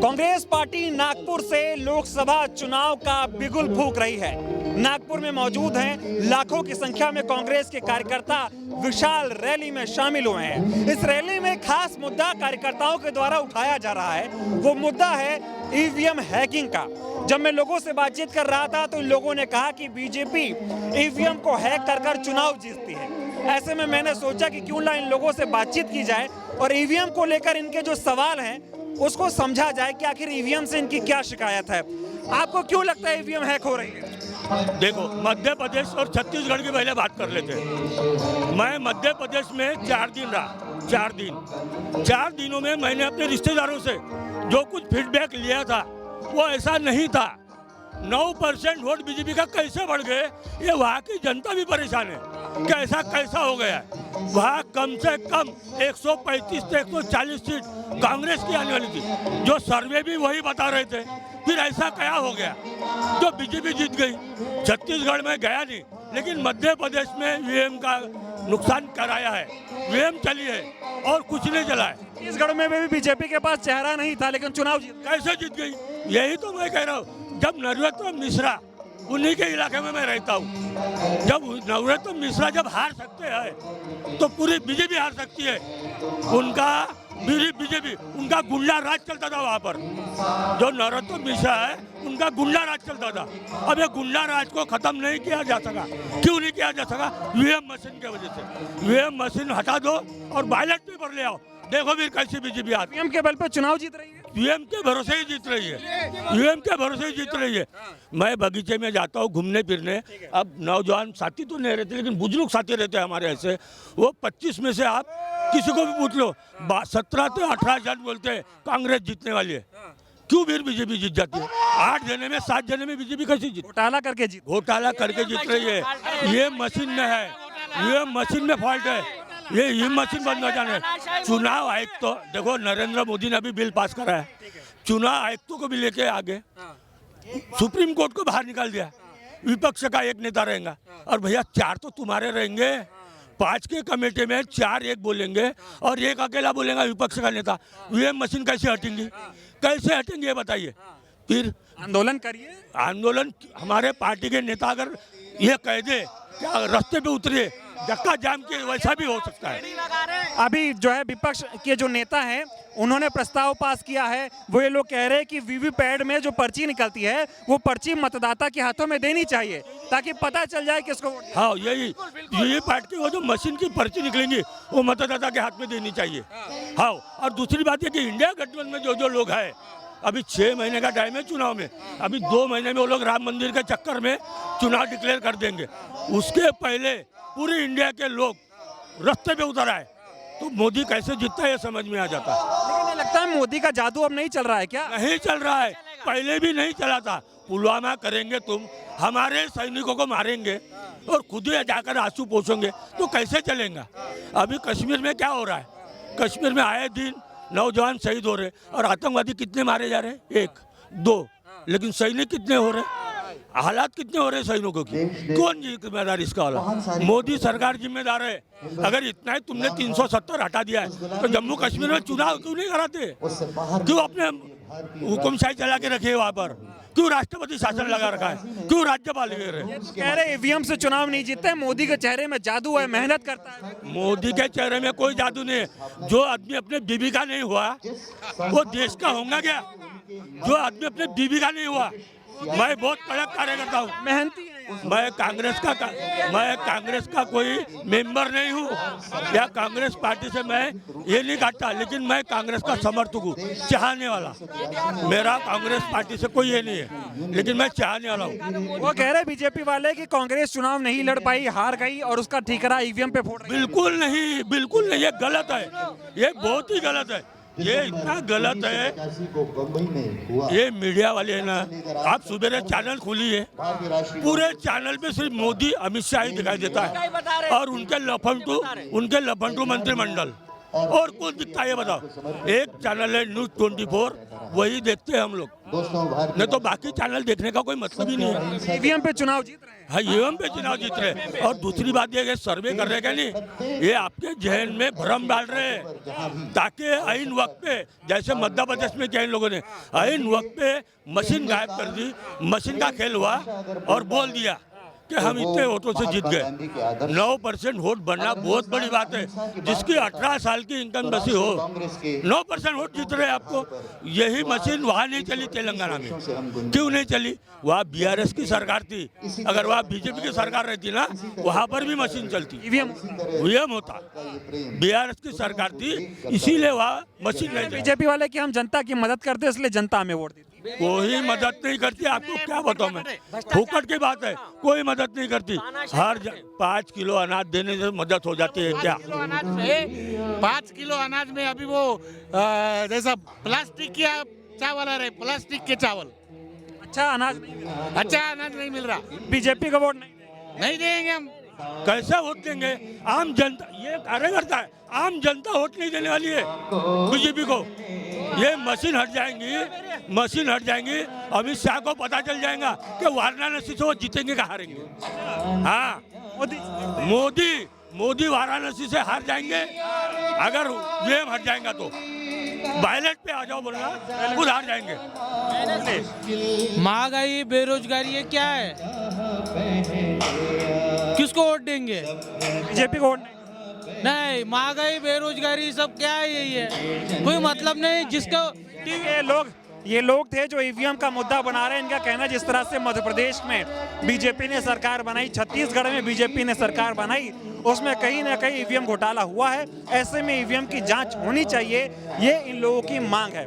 Congress party Nagpur से लोकसभा चुनाव का बिगुल फूंक रही है। नागपुर में मौजूद हैं लाखों की संख्या में कांग्रेस के कार्यकर्ता विशाल रैली में शामिल हुए हैं। इस रैली में खास मुद्दा कार्यकर्ताओं के द्वारा उठाया जा रहा है, वो मुद्दा है ईवीएम हैकिंग का। जब मैं लोगों से बातचीत कर रहा था तो इन लोगों ने कहा कि बीजेपी ईवीएम को हैक कर चुनाव जीतती है। ऐसे में मैंने सोचा कि क्यों ना इन लोगों से बातचीत की जाए और ईवीएम को लेकर इनके जो सवाल हैं उसको समझा जाए कि आखिर ईवीएम से इनकी क्या शिकायत है। आपको क्यों लगता है ईवीएम हैक हो रही है? देखो, मध्य प्रदेश और छत्तीसगढ़ की पहले बात कर लेते हैं। मैं मध्य प्रदेश में 4 दिन रहा, 4 दिनों में मैंने अपने रिश्तेदारों से जो कुछ फीडबैक लिया था वो ऐसा नहीं था। 9% वोट बीजेपी का कैसे बढ़ गए, ये वहाँ की जनता भी परेशान है कि ऐसा कैसा हो गया है। वहाँ कम से कम 135 से 140 सीट कांग्रेस की आने वाली थी, जो सर्वे भी वही बता रहे थे। फिर ऐसा क्या हो गया जो बीजेपी जीत गई? छत्तीसगढ़ में गया नहीं, लेकिन मध्य प्रदेश में ईवीएम का नुकसान कराया है। ईवीएम चली है और कुछ नहीं चला है। छत्तीसगढ़ में भी बीजेपी के पास चेहरा नहीं था, लेकिन चुनाव जीत कैसे जीत गई? यही तो मैं कह रहा हूँ। जब नरोत्तम मिश्रा, उन्हीं के इलाके में मैं रहता हूँ, जब नरोत्तम मिश्रा जब हार सकते हैं तो पूरी बीजेपी हार सकती है। उनका बीजेपी उनका गुंडा राज चलता था वहाँ पर। जो नरोत्तम मिश्रा है उनका गुंडा राज चलता था। अब ये गुंडा राज को खत्म नहीं किया जा सका। क्यों नहीं किया जा सका? ईवीएम मशीन की वजह से। ईवीएम मशीन हटा दो और बैलेट पेपर ले आओ, देखो फिर कैसी बीजेपी आती है। ईवीएम के बल पे चुनाव जीत रही है। ईवीएम के भरोसे ही जीत रही है। ईवीएम के भरोसे ही जीत रही है। मैं बगीचे में जाता हूँ घूमने फिरने। अब नौजवान साथी तो नहीं रहते, लेकिन बुजुर्ग साथी रहते हैं हमारे ऐसे। वो 25 में से आप किसी को भी पूछ लो, 17 से 18 जन बोलते हैं कांग्रेस जीतने वाली है। क्यों फिर बीजेपी जीत जाती है? 8 जने में 7 जने में बीजेपी कैसे जीत? घोटाला करके जीत रही है। ये मशीन में है, ये मशीन में फॉल्ट है। ये मशीन बंद हो जाने। चुनाव आयुक्त तो देखो, नरेंद्र मोदी ने अभी बिल पास करा है, चुनाव आयुक्तों को भी लेके आगे सुप्रीम कोर्ट को बाहर निकाल दिया। विपक्ष का एक नेता रहेगा और भैया 4 तो तुम्हारे रहेंगे। 5 के कमेटी में 4 एक बोलेंगे और एक अकेला बोलेगा विपक्ष का नेता। ईवीएम मशीन कैसे हटेंगी? कैसे हटेंगे ये बताइए? फिर आंदोलन करिए। आंदोलन हमारे पार्टी के नेता अगर ये कह दे क्या रास्ते पे उतरिए, धक्का जाम के वैसा भी हो सकता है। अभी जो है विपक्ष के जो नेता हैं उन्होंने प्रस्ताव पास किया है। वो ये लोग कह रहे हैं कि वीवीपैट में जो पर्ची निकलती है वो पर्ची मतदाता के हाथों में देनी चाहिए ताकि पता चल जाए किसको। हाँ, यही वीवीपैट की वो जो मशीन की पर्ची निकलेंगी वो मतदाता के हाथ में देनी चाहिए। हाँ, और दूसरी बात है कि इंडिया गठबंधन में जो लोग हैं, अभी 6 महीने का टाइम है चुनाव में। अभी 2 महीने में वो लोग राम मंदिर के चक्कर में चुनाव डिक्लेयर कर देंगे। उसके पहले पूरे इंडिया के लोग रास्ते पे उतर आए तो मोदी कैसे जीतता है ये समझ में आ जाता है। लेकिन नहीं लगता है मोदी का जादू अब नहीं चल रहा है क्या? नहीं चल रहा है, पहले भी नहीं चला था। पुलवामा करेंगे तुम, हमारे सैनिकों को मारेंगे और खुद ही जाकर आंसू पोंछेंगे तो कैसे चलेगा? अभी कश्मीर में क्या हो रहा है? कश्मीर में आए दिन नौजवान शहीद हो रहे और आतंकवादी कितने मारे जा रहे हैं? 1, 2, लेकिन सैनिक कितने हो रहे? हालात कितने हो रहे सैनिकों की? कौन जिम्मेदार इसका वाला? मोदी सरकार जिम्मेदार है। अगर इतना ही तुमने 370 हटा दिया है तो जम्मू कश्मीर में चुनाव क्यों नहीं कराते? क्यों अपने हुकुमशाही चला के रखे वहाँ पर? क्यों राष्ट्रपति शासन लगा रखा है? क्यों राज्यपाल कह रहे ईवीएम से चुनाव नहीं जीतते, मोदी के चेहरे में जादू है, मेहनत करता है। मोदी के चेहरे में कोई जादू नहीं है। जो आदमी अपने बीबी का नहीं हुआ वो देश का होगा क्या? जो आदमी अपने बीबी का नहीं हुआ, मैं बहुत कड़क कार्यकर्ता हूँ, मेहनती है। मैं कांग्रेस का कोई मेंबर नहीं हूँ या कांग्रेस पार्टी से मैं ये नहीं काटता, लेकिन मैं कांग्रेस का समर्थक हूँ, चाहने वाला। मेरा कांग्रेस पार्टी से कोई ये नहीं है, लेकिन मैं चाहने वाला हूँ। वो कह रहे बीजेपी वाले कि कांग्रेस चुनाव नहीं लड़ पाई, हार गई और उसका ठिकाना ईवीएम पे फोड़ रही है। बिल्कुल नहीं, बिल्कुल नहीं, ये गलत है। ये बहुत ही गलत है। ये इतना गलत है। ये मीडिया वाले है ना, आप सुबह चैनल खोलिए, पूरे चैनल पे सिर्फ मोदी अमित शाह ही दिखाई देता है और उनके लफंटू मंत्रिमंडल। और कौन दिखता है ये बताओ? एक चैनल है न्यूज़ 24 वही देखते हैं हम लोग, नहीं तो बाकी चैनल देखने का कोई मतलब ही नहीं है। ईवीएम पे चुनाव जीत रहे हैं। हाँ, ईवीएम पे चुनाव जीत रहे हैं। और दूसरी बात ये सर्वे कर रहे हैं नहीं, ये आपके जहन में भ्रम डाल रहे हैं ताकि आइन वक्त पे, जैसे मध्य प्रदेश में क्या इन लोगों ने आइन वक्त पे मशीन गायब कर दी, मशीन का खेल हुआ और बोल दिया कि हम इतने वोटों से जीत गए। 9% वोट बनना बहुत बड़ी बात है। जिसकी 18 साल की इनकम बसी हो, 9% वोट जीत रहे हैं आपको। यही मशीन वहाँ नहीं चली तेलंगाना में। क्यों नहीं चली? वहाँ बीआरएस की सरकार थी। अगर वहाँ बीजेपी की सरकार रहती ना, वहाँ पर भी मशीन चलती, ईवीएम होता। बीआरएस की सरकार थी, इसीलिए वहाँ मशीन नहीं चली। बीजेपी वाले की हम जनता की मदद करते हैं, इसलिए जनता हमें वोट देती है। कोई मदद नहीं करती। आपको क्या बताऊं मैं, फुकट की बात है, कोई मदद नहीं करती। हर 5 किलो अनाज देने से मदद हो जाती है क्या? 5 किलो अनाज में अभी वो जैसा प्लास्टिक के चावल आ रहे, प्लास्टिक के चावल। अच्छा अनाज नहीं मिल रहा। बीजेपी का वोट नहीं देंगे हम। कैसे वोट देंगे? आम जनता, ये कार्यकर्ता है, आम जनता वोट नहीं देने वाली है बीजेपी को। ये मशीन हट जाएंगी, अमित शाह को पता चल जाएगा कि वाराणसी से वो जीतेंगे कि हारेंगे। हाँ, मोदी वाराणसी से हार जाएंगे। अगर ईवीएम हट जाएगा तो बैलेट पे आ जाओ बोलना, खुद हार जाएंगे। महंगाई, बेरोजगारी, ये क्या है? किसको वोट देंगे? बीजेपी को वोट नहीं, महंगाई, बेरोजगारी सब क्या है? यही है, कोई मतलब नहीं। जिसको ये लोग थे जो ईवीएम का मुद्दा बना रहे हैं। इनका कहना जिस तरह से मध्य प्रदेश में बीजेपी ने सरकार बनाई, छत्तीसगढ़ में बीजेपी ने सरकार बनाई, उसमें कहीं ना कहीं ईवीएम घोटाला हुआ है। ऐसे में ईवीएम की जांच होनी चाहिए, ये इन लोगों की मांग है।